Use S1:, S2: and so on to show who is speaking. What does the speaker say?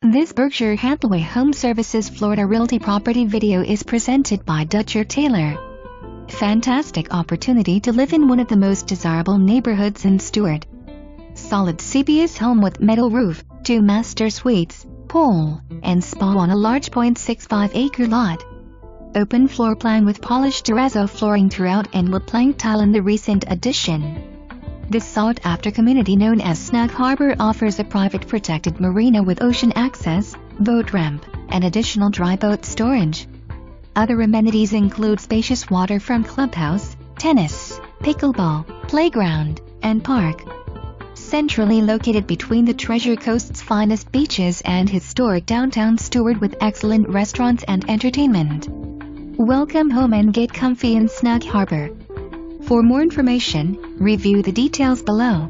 S1: This Berkshire Hathaway HomeServices Florida Realty property video is presented by Dutcher Taylor. Fantastic opportunity to live in one of the most desirable neighborhoods in Stuart. Solid spacious home with metal roof, 2 master suites, pool, and spa on a large 0.65-acre lot. Open floor plan with polished terrazzo flooring throughout and wood plank tile in the recent addition. This sought-after community known as Snug Harbor offers a private protected marina with ocean access, boat ramp, and additional dry boat storage. Other amenities include spacious waterfront clubhouse, tennis, pickleball, playground, and park. Centrally located between the Treasure Coast's finest beaches and historic downtown Stuart with excellent restaurants and entertainment. Welcome home and get comfy in Snug Harbor. For more information, review the details below.